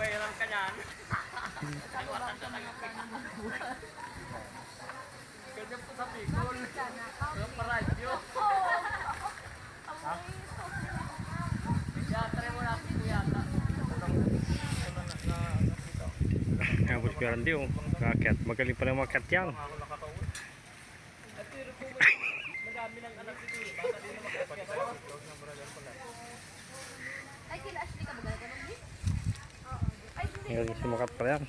bayaran ka niyan. Ganyan po sa Bicol. Paradyo. Ha? Yatra mo na po yata. Ang bus ko rin diyo. Kakyat. Magaling pa lang makyat yan. Madami ng anak dito. Ay, kila Ashley ka ba gano'n? Ngayon sumakat pa yan.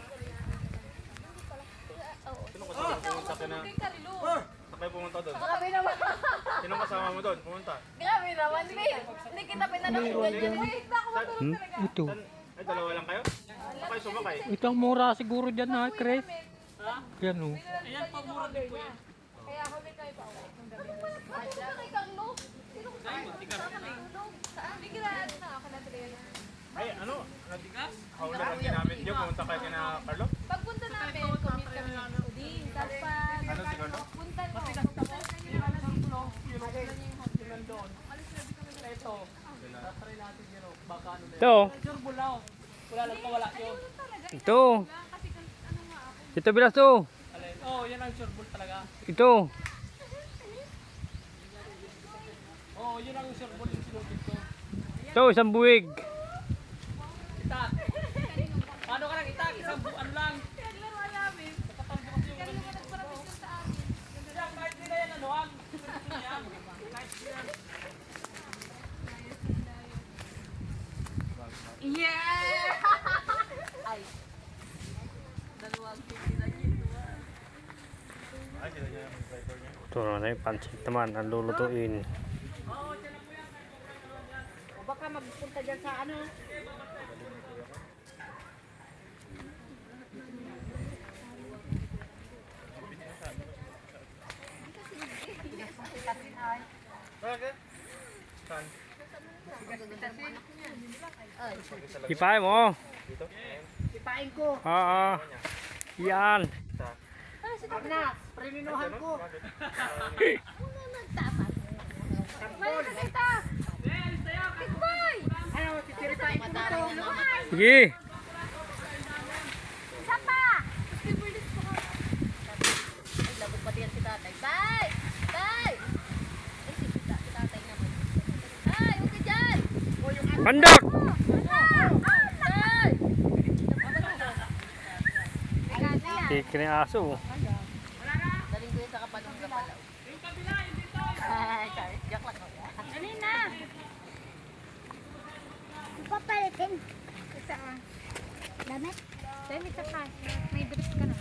Sino kasama pumunta ka na? Sakay pumunta doon. Grabe naman. Sino kasama mo doon? Pumunta? Grabe naman, May. Hindi kita pinanakinggan yun. Wait, baka matulog talaga. Ito. Ay, dalawa lang kayo? Sakay sumakay. Ito ang mura siguro dyan na, Chris. Yan o. Ayan, pamura din po yan. Kaya kami kayo pa uwi. Ano ba kay Carlo? Sino ko tayo? Saan? Biglaan na ako na talaga. Ay, ano? Natigas? Hawla lang ginamit niyo. Pumunta kayo kina Carlo? Pagpunta namin, commute kami ng Udin. Tapos pag Ano si Carlo? punta mo, Ito. Tatry natin yun. Baka ano na Ito. Sure, bulaw. Wala lang mawala yun. Ito. Ito bilas to. Oh, yan ang sure bull talaga. Ito. Oh, yun ang sure bull yung sinugit ko. Ito, isang buwig. Itak. Paano ka lang itak? Isang buwan lang. Nakatambo kasi yung yan, kahit nila yan, ano ang? Kahit yan. yeah! Ay. Dalawang pipila Ay, sila niya yung driver niya. Ito na yung pansit naman. Ang lulutuin. O baka magpunta dyan sa ano? Bakit? Saan? Ipay mo. Dito? Ipain ko. Oo. Yan. Na, prininuhan ko. Bakit? May nakita. Tikboy! Ano, titiripain ko na ito. Sige. Isa pa! Ay, labog pati yan si tatay. Tay! Tay! Ay, si tatay naman. Tay, okay dyan! Pandak. Tay! Kiki na yung aso. Daling ko yun sa kapalong na palaw. Yung kabila, yung dito! Ay, sorry. Joke lang. Kanina! Papalitin. Isa. Damit? Damit sa pa. May dress ka na.